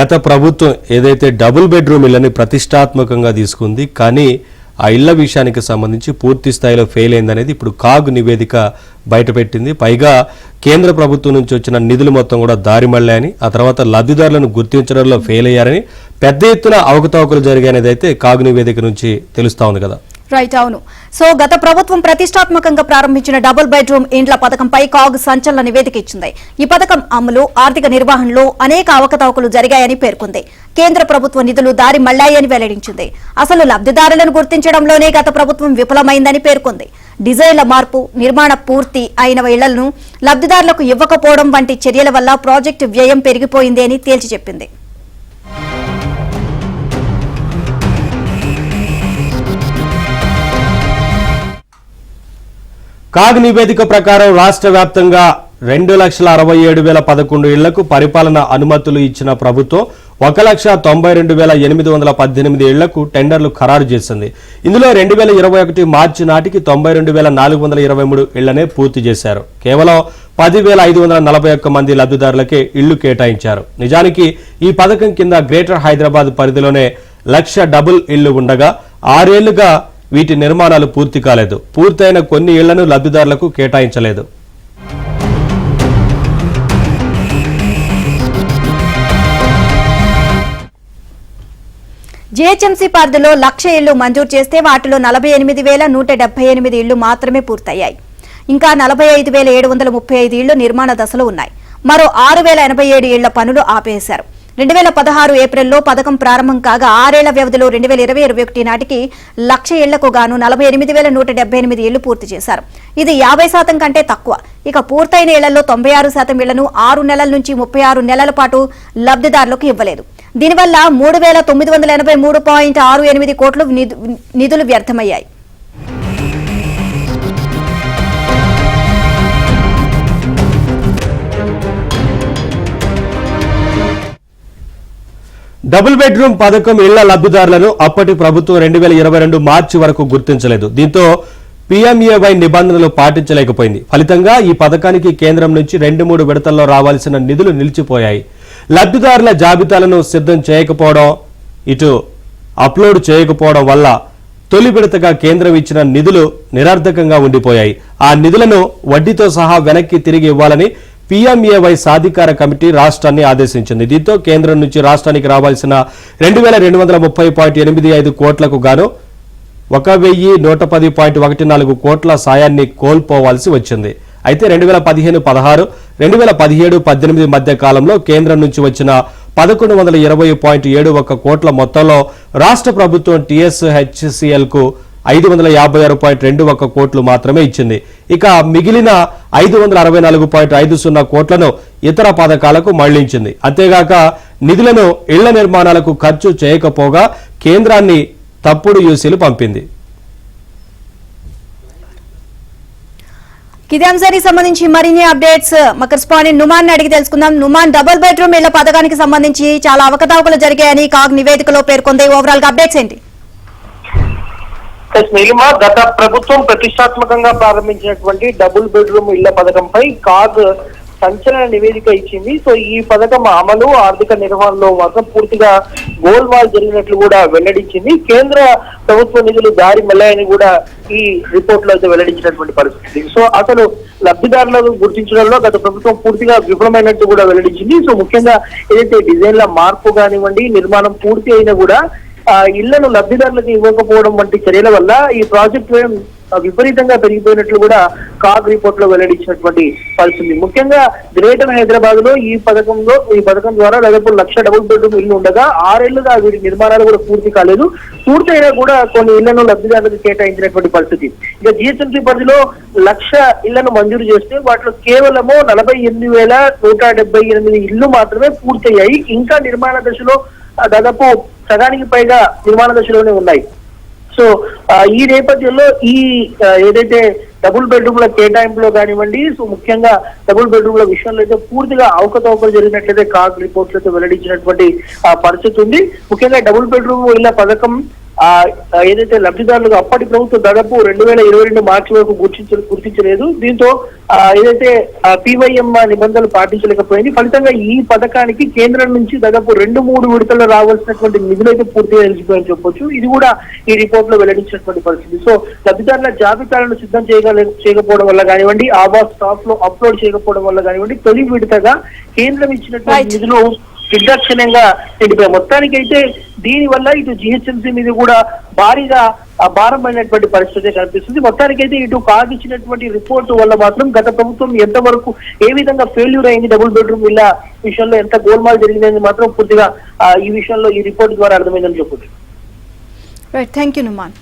గత ప్రభుత్వం ఏదైతే డబుల్ బెడ్రూమ్ ఇళ్లని ప్రతిష్టాత్మకంగా తీసుకుంది, కానీ ఆ ఇళ్ల విషయానికి సంబంధించి పూర్తి స్థాయిలో ఫెయిల్ అయిందనేది ఇప్పుడు కాగ్ నివేదిక బయటపెట్టింది. పైగా కేంద్ర ప్రభుత్వం నుంచి వచ్చిన నిధులు మొత్తం కూడా దారిమళ్లాయని, ఆ తర్వాత లబ్ధిదారులను గుర్తించడంలో ఫెయిల్ అయ్యారని, పెద్ద ఎత్తున అవకతవకలు జరిగాయనేది అయితే కాగ్ నివేదిక నుంచి తెలుస్తా ఉంది కదా. రైట్, అవును. సో గత ప్రభుత్వం ప్రతిష్టాత్మకంగా ప్రారంభించిన డబుల్ బెడ్రూమ్ ఇండ్ల పథకంపై కాగ్ సంచలన నివేదిక ఇచ్చింది. ఈ పథకం అమలు, ఆర్థిక నిర్వహణలో అనేక అవకతవకలు జరిగాయని పేర్కొంది. కేంద్ర ప్రభుత్వ నిధులు దారి మళ్లాయని వెల్లడించింది. అసలు లబ్ధిదారులను గుర్తించడంలోనే గత ప్రభుత్వం విఫలమైందని పేర్కొంది. డిజైన్ల మార్పు, నిర్మాణ పూర్తి అయిన ఇళ్లను లబ్ధిదారులకు ఇవ్వకపోవడం వంటి చర్యల వల్ల ప్రాజెక్టు వ్యయం పెరిగిపోయింది అని తేల్చి చెప్పింది. కాగ్ నివేదిక ప్రకారం రాష్ట్ర వ్యాప్తంగా 2,67,011 ఇళ్లకు పరిపాలన అనుమతులు ఇచ్చిన ప్రభుత్వం 1,92,818 ఇళ్లకు టెండర్లు ఖరారు చేసింది. ఇందులో 2021 మార్చి నాటికి 92,423 ఇళ్లనే పూర్తి చేశారు. కేవలం 10,541 మంది లబ్ధిదారులకే ఇళ్లు కేటాయించారు. నిజానికి ఈ పథకం కింద గ్రేటర్ హైదరాబాద్ పరిధిలోనే 1,00,000 డబుల్ ఇళ్లు ఉండగా 6 ఏళ్లుగా వీటి నిర్మాణాలు పూర్తి కాలేదు. పూర్తయిన కొన్ని ఇళ్లను లబ్ధిదారులకు కేటాయించలేదు. జీహెచ్ఎంసీ పరిధిలో 1,00,000 ఇళ్లు మంజూరు చేస్తే వాటిలో 48,178 ఇళ్లు మాత్రమే పూర్తయ్యాయి. ఇంకా 45,735 ఇళ్లు నిర్మాణ దశలో ఉన్నాయి. మరో 6,087 ఇళ్ల పనులు ఆపేశారు. 2016 ఏప్రిల్లో పథకం ప్రారంభం కాగా 6 ఏళ్ల వ్యవధిలో 2020-21 నాటికి 1,00,000 ఇళ్లకు గాను 48,178 ఇళ్లు పూర్తి చేశారు. ఇది 50% కంటే తక్కువ. ఇక పూర్తయిన ఇళ్లలో 96% ఇళ్లను 6 నెలల నుంచి 36 నెలల పాటు లబ్ధిదారులకు ఇవ్వలేదు. దీనివల్ల 3,983.68 కోట్లు నిధులు వ్యర్థమయ్యాయి. డబుల్ బెడ్రూమ్ పథకం ఇళ్ల లబ్ధిదారులను అప్పటి ప్రభుత్వం 2022 మార్చి వరకు గుర్తించలేదు. దీంతో PMAY నిబంధనలు పాటించలేకపోయింది. ఫలితంగా ఈ పథకానికి కేంద్రం నుంచి 2-3 విడతల్లో రావాల్సిన నిధులు నిలిచిపోయాయి. లబ్ధిదారుల జాబితాలను సిద్ధం చేయకపోవడం, ఇటు అప్లోడ్ చేయకపోవడం వల్ల తొలి విడతగా కేంద్రం ఇచ్చిన నిధులు నిరర్థకంగా ఉండిపోయాయి. ఆ నిధులను వడ్డీతో సహా వెనక్కి తిరిగి ఇవ్వాలని PMAY సాధికార కమిటీ రాష్ట్రాన్ని ఆదేశించింది. దీంతో కేంద్రం నుంచి రాష్ట్రానికి రావాల్సిన 2,230.85 కోట్లకు గాను 1,110.14 కోట్ల సాయాన్ని కోల్పోవాల్సి వచ్చింది. అయితే 2015-16, 2017-18 మధ్య కాలంలో కేంద్రం నుంచి వచ్చిన 1,120.71 కోట్ల మొత్తంలో రాష్ట్ర ప్రభుత్వం TSHCL కు 556.21 కోట్లు మాత్రమే ఇచ్చింది. ఇక మిగిలిన 564.50 కోట్లను ఇతర పథకాలకు మళ్లించింది. అంతేగాక నిధులను ఇళ్ల నిర్మాణాలకు ఖర్చు చేయకపోగా కేంద్రాన్ని తప్పుడు యూసీలు పంపింది. ఇదే అంశానికి సంబంధించి మరిన్ని అప్డేట్స్ మా కరెస్పాండెంట్ నుమాన్ అడిగి తెలుసుకుందాం. నుమాన్, డబుల్ బెడ్రూమ్ ఇళ్ల పథకానికి సంబంధించి చాలా అవకతవకలు జరిగాయని కాగ్ నివేదికలో పేర్కొంది. ఓవరాల్ గా అప్డేట్స్ ఏంటి? నీలిమ, గత ప్రభుత్వం ప్రతిష్టాత్మకంగా ప్రారంభించినటువంటి డబుల్ బెడ్రూమ్ ఇళ్ల పథకంపై కాగ్ సంచలన నివేదిక ఇచ్చింది. సో ఈ పథకం అమలు, ఆర్థిక నిర్వహణలో మాత్రం పూర్తిగా గోల్మాల్ జరిగినట్లు కూడా వెల్లడించింది. కేంద్ర ప్రభుత్వ నిధులు దారి మళ్ళాయని కూడా ఈ రిపోర్ట్ లో అయితే వెల్లడించినటువంటి పరిస్థితి. సో అసలు లబ్ధిదారులను గుర్తించడంలో గత ప్రభుత్వం పూర్తిగా విఫలమైనట్టు కూడా వెల్లడించింది. సో ముఖ్యంగా ఏదైతే డిజైన్ల మార్పు కానివ్వండి, నిర్మాణం పూర్తి అయినా కూడా ఇళ్లను లబ్ధిదారులకు ఇవ్వకపోవడం వంటి చర్యల వల్ల ఈ ప్రాజెక్ట్ విపరీతంగా పెరిగిపోయినట్లు కూడా కాగ్ రిపోర్ట్ లో వెల్లడించినటువంటి పరిస్థితి. ముఖ్యంగా గ్రేటర్ హైదరాబాద్ లో ఈ పథకం ద్వారా దాదాపు 1,00,000 డబుల్ బెడ్రూమ్ ఇళ్లు ఉండగా 6 ఏళ్లుగా వీటి నిర్మాణాలు కూడా పూర్తి కాలేదు. పూర్తయినా కూడా కొన్ని ఇళ్లను లబ్ధిదారులకు కేటాయించినటువంటి పరిస్థితి. ఇక GHMC పరిధిలో 1,00,000 ఇళ్లను మంజూరు చేస్తే వాటిలో కేవలము 48,178 ఇళ్లు మాత్రమే పూర్తయ్యాయి. ఇంకా నిర్మాణ దశలో దాదాపు సగానికి పైగా నిర్మాణ దశలోనే ఉన్నాయి. సో ఈ నేపథ్యంలో ఈ ఏదైతే డబుల్ బెడ్రూమ్ల కేటాయింపులో కానివ్వండి, సో ముఖ్యంగా డబుల్ బెడ్రూమ్ల విషయంలో అయితే పూర్తిగా అవకతవకలు జరిగినట్లయితే కాగ్ రిపోర్ట్స్ అయితే వెల్లడించినటువంటి పరిస్థితి ఉంది. ముఖ్యంగా డబుల్ బెడ్రూమ్ ఇళ్ల పథకం ఏదైతే లబ్ధిదారులకు అప్పటి ప్రభుత్వం దాదాపు 2022 మార్చి వరకు గుర్తించలేదు. దీంతో ఏదైతే PYM నిబంధనలు పాటించలేకపోయింది. ఫలితంగా ఈ పథకానికి కేంద్రం నుంచి దాదాపు 2-3 విడతల్లో రావాల్సినటువంటి నిధులు అయితే పూర్తిగా నిలిచిపోయని చెప్పొచ్చు. ఇది కూడా ఈ రిపోర్ట్ లో వెల్లడించినటువంటి పరిస్థితి. సో లబ్ధిదారుల జాబితాలను సిద్ధం చేయకపోవడం వల్ల కానివ్వండి, ఆవాస్ స్టాఫ్ లో అప్లోడ్ చేయకపోవడం వల్ల కానివ్వండి, తొలి విడతగా కేంద్రం ఇచ్చినటువంటి నిధులు నిర్దాక్షిణ్యంగా నిండిపోయాయి. మొత్తానికైతే దీని వల్ల ఇటు GHMC మీద కూడా భారీగా భారం అయినటువంటి పరిస్థితి కనిపిస్తుంది. మొత్తానికైతే ఇటు కాగ్ ఇచ్చినటువంటి రిపోర్టు వల్ల మాత్రం గత ప్రభుత్వం ఎంతవరకు ఏ విధంగా ఫెయిల్యూర్ అయింది, డబుల్ బెడ్రూమ్ ఇళ్ల విషయంలో ఎంత గోల్మాల్ జరిగిందని మాత్రం పూర్తిగా ఈ విషయంలో ఈ రిపోర్ట్ ద్వారా అర్థమైందని చెప్పొచ్చు. Right, thank you Numan.